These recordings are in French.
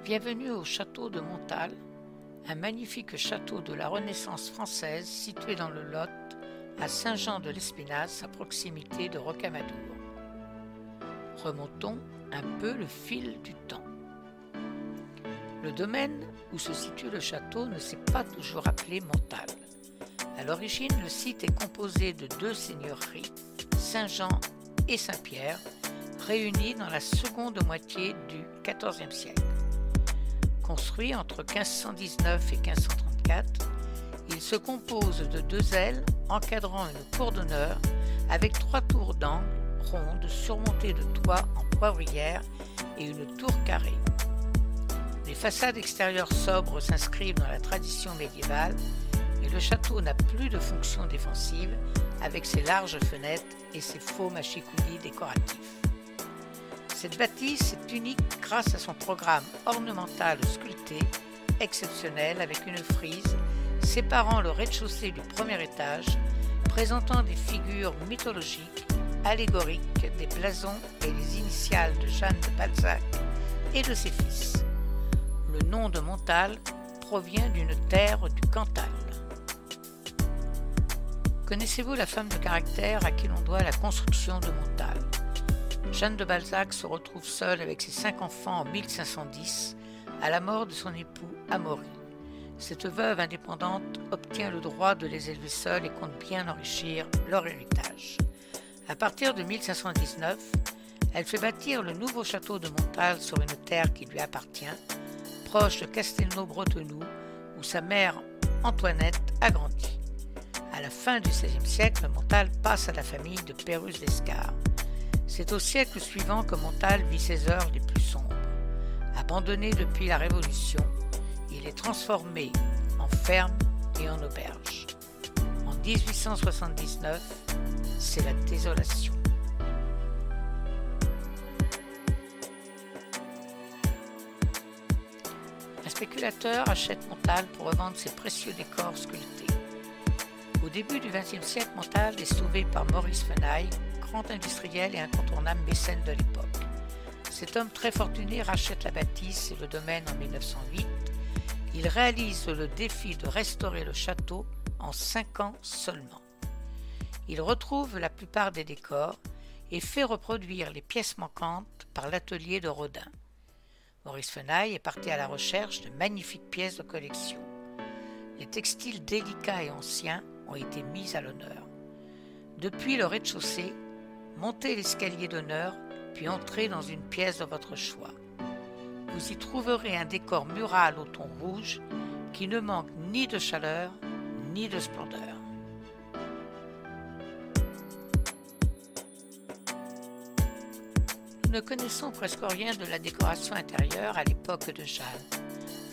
Bienvenue au château de Montal, un magnifique château de la Renaissance française situé dans le Lot, à Saint-Jean-de-Lespinasse, à proximité de Rocamadour. Remontons un peu le fil du temps. Le domaine où se situe le château ne s'est pas toujours appelé Montal. À l'origine, le site est composé de deux seigneuries, Saint-Jean et Saint-Pierre, réunies dans la seconde moitié du XIVe siècle. Construit entre 1519 et 1534, il se compose de deux ailes encadrant une cour d'honneur avec trois tours d'angle rondes surmontées de toits en poivrière et une tour carrée. Les façades extérieures sobres s'inscrivent dans la tradition médiévale, mais le château n'a plus de fonction défensive avec ses larges fenêtres et ses faux machicoulis décoratifs. Cette bâtisse est unique grâce à son programme ornemental sculpté exceptionnel avec une frise séparant le rez-de-chaussée du premier étage, présentant des figures mythologiques, allégoriques, des blasons et les initiales de Jeanne de Balzac et de ses fils. Le nom de Montal provient d'une terre du Cantal. Connaissez-vous la femme de caractère à qui l'on doit la construction de Montal ? Jeanne de Balzac se retrouve seule avec ses 5 enfants en 1510 à la mort de son époux Amaury. Cette veuve indépendante obtient le droit de les élever seule et compte bien enrichir leur héritage. À partir de 1519, elle fait bâtir le nouveau château de Montal sur une terre qui lui appartient, proche de Castelnau-Bretenoux, où sa mère Antoinette a grandi. À la fin du XVIe siècle, Montal passe à la famille de Pérouse-d'Escars. C'est au siècle suivant que Montal vit ses heures les plus sombres. Abandonné depuis la Révolution, il est transformé en ferme et en auberge. En 1879, c'est la désolation. Un spéculateur achète Montal pour revendre ses précieux décors sculptés. Au début du XXe siècle, Montal est sauvé par Maurice Fenaille, grand industriel et incontournable mécène de l'époque. Cet homme très fortuné rachète la bâtisse et le domaine en 1908. Il réalise le défi de restaurer le château en 5 ans seulement. Il retrouve la plupart des décors et fait reproduire les pièces manquantes par l'atelier de Rodin. Maurice Fenaille est parti à la recherche de magnifiques pièces de collection. Les textiles délicats et anciens ont été mis à l'honneur. Depuis le rez-de-chaussée, montez l'escalier d'honneur, puis entrez dans une pièce de votre choix. Vous y trouverez un décor mural au ton rouge qui ne manque ni de chaleur ni de splendeur. Nous ne connaissons presque rien de la décoration intérieure à l'époque de Jeanne.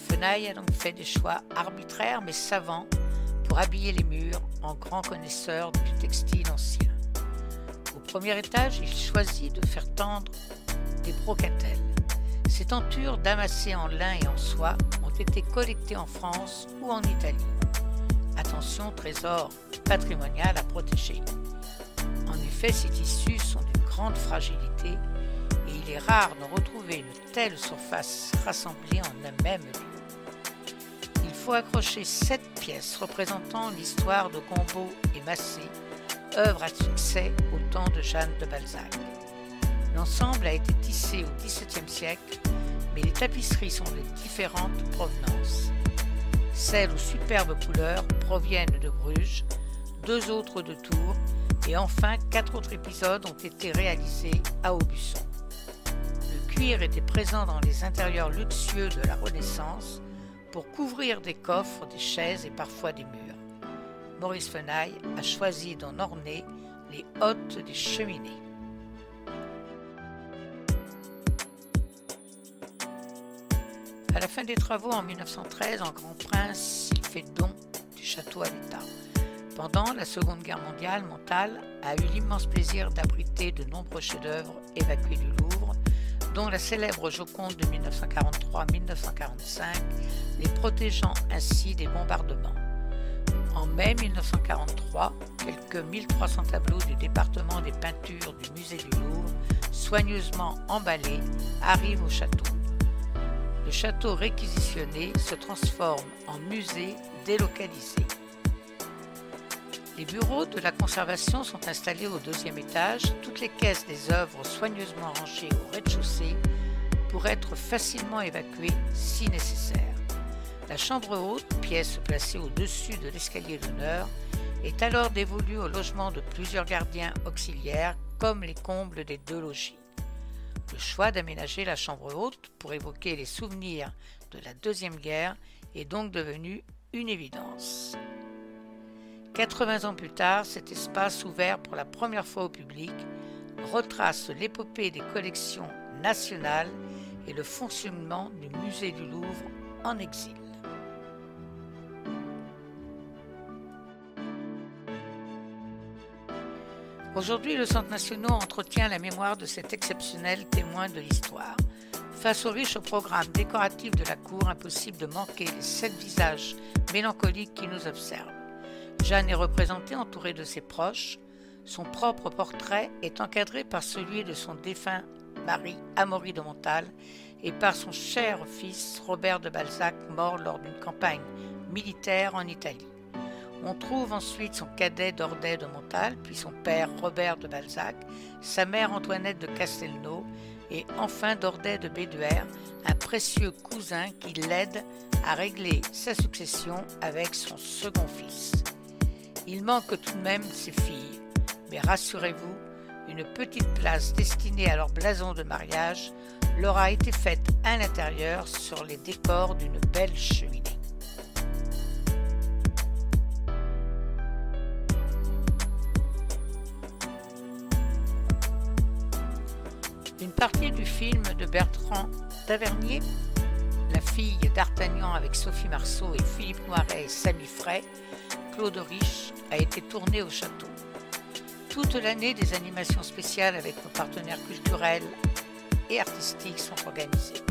Fenaille a donc fait des choix arbitraires mais savants pour habiller les murs en grand connaisseur du textile ancien. Au premier étage, il choisit de faire tendre des brocatelles. Ces tentures damassées en lin et en soie ont été collectées en France ou en Italie. Attention, trésor patrimonial à protéger. En effet, ces tissus sont d'une grande fragilité et il est rare de retrouver une telle surface rassemblée en un même lieu. Il faut accrocher 7 pièces représentant l'histoire de Gombauld et Massé, œuvre à succès au temps de Jeanne de Balzac. L'ensemble a été tissé au XVIIe siècle, mais les tapisseries sont de différentes provenances. Celles aux superbes couleurs proviennent de Bruges, 2 autres de Tours, et enfin 4 autres épisodes ont été réalisés à Aubusson. Le cuir était présent dans les intérieurs luxueux de la Renaissance pour couvrir des coffres, des chaises et parfois des murs. Maurice Fenaille a choisi d'en orner les hottes des cheminées. À la fin des travaux en 1913, en Grand Prince, il fait don du château à l'État. Pendant la Seconde Guerre mondiale, Montal a eu l'immense plaisir d'abriter de nombreux chefs-d'œuvre évacués du Louvre, dont la célèbre Joconde de 1943-1945, les protégeant ainsi des bombardements. En mai 1943, quelques 1300 tableaux du département des peintures du musée du Louvre, soigneusement emballés, arrivent au château. Le le château réquisitionné se transforme en musée délocalisé. Les bureaux de la conservation sont installés au deuxième étage, toutes les caisses des œuvres soigneusement rangées au rez-de-chaussée pour être facilement évacuées si nécessaire. La chambre haute, pièce placée au-dessus de l'escalier d'honneur, est alors dévolue au logement de plusieurs gardiens auxiliaires comme les combles des 2 logis. Le choix d'aménager la chambre haute pour évoquer les souvenirs de la Deuxième Guerre est donc devenu une évidence. 80 ans plus tard, cet espace ouvert pour la première fois au public retrace l'épopée des collections nationales et le fonctionnement du musée du Louvre en exil. Aujourd'hui, le Centre national entretient la mémoire de cet exceptionnel témoin de l'histoire. Face au riche programme décoratif de la cour, impossible de manquer les 7 visages mélancoliques qui nous observent. Jeanne est représentée entourée de ses proches. Son propre portrait est encadré par celui de son défunt mari, Amaury de Montal, et par son cher fils, Robert de Balzac, mort lors d'une campagne militaire en Italie. On trouve ensuite son cadet Dordet de Montal, puis son père Robert de Balzac, sa mère Antoinette de Castelnau, et enfin Dordet de Béduer, un précieux cousin qui l'aide à régler sa succession avec son second fils. Il manque tout de même ses filles, mais rassurez-vous, une petite place destinée à leur blason de mariage leur a été faite à l'intérieur sur les décors d'une belle cheminée. Une partie du film de Bertrand Tavernier, la fille d'Artagnan avec Sophie Marceau et Philippe Noiret et Samy Frey, Claude Riche, a été tournée au château. Toute l'année, des animations spéciales avec nos partenaires culturels et artistiques sont organisées.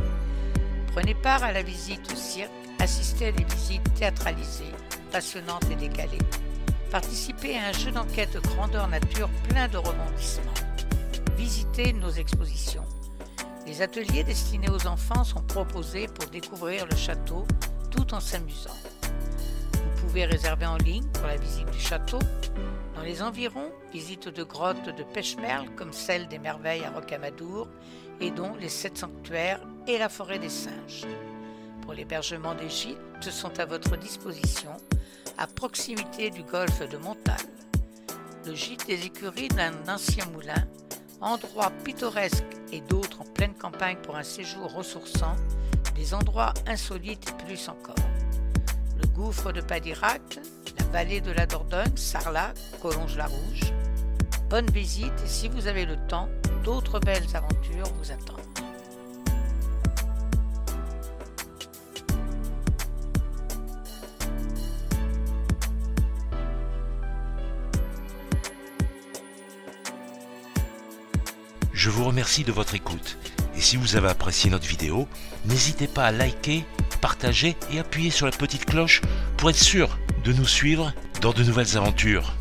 Prenez part à la visite au cirque, assistez à des visites théâtralisées, passionnantes et décalées. Participez à un jeu d'enquête grandeur nature plein de rebondissements. Visitez nos expositions. Des ateliers destinés aux enfants sont proposés pour découvrir le château tout en s'amusant. Vous pouvez réserver en ligne pour la visite du château. Dans les environs, visite de grottes de Pêche-Merle comme celle des Merveilles à Rocamadour et dont les 7 sanctuaires et la forêt des singes. Pour l'hébergement des gîtes sont à votre disposition à proximité du golfe de Montal. Le gîte des écuries d'un ancien moulin, endroits pittoresques et d'autres en pleine campagne pour un séjour ressourçant, des endroits insolites et plus encore. Le gouffre de Padirac, la vallée de la Dordogne, Sarlat, Collonges-la-Rouge. Bonne visite et si vous avez le temps, d'autres belles aventures vous attendent. Je vous remercie de votre écoute et si vous avez apprécié notre vidéo, n'hésitez pas à liker, partager et appuyer sur la petite cloche pour être sûr de nous suivre dans de nouvelles aventures.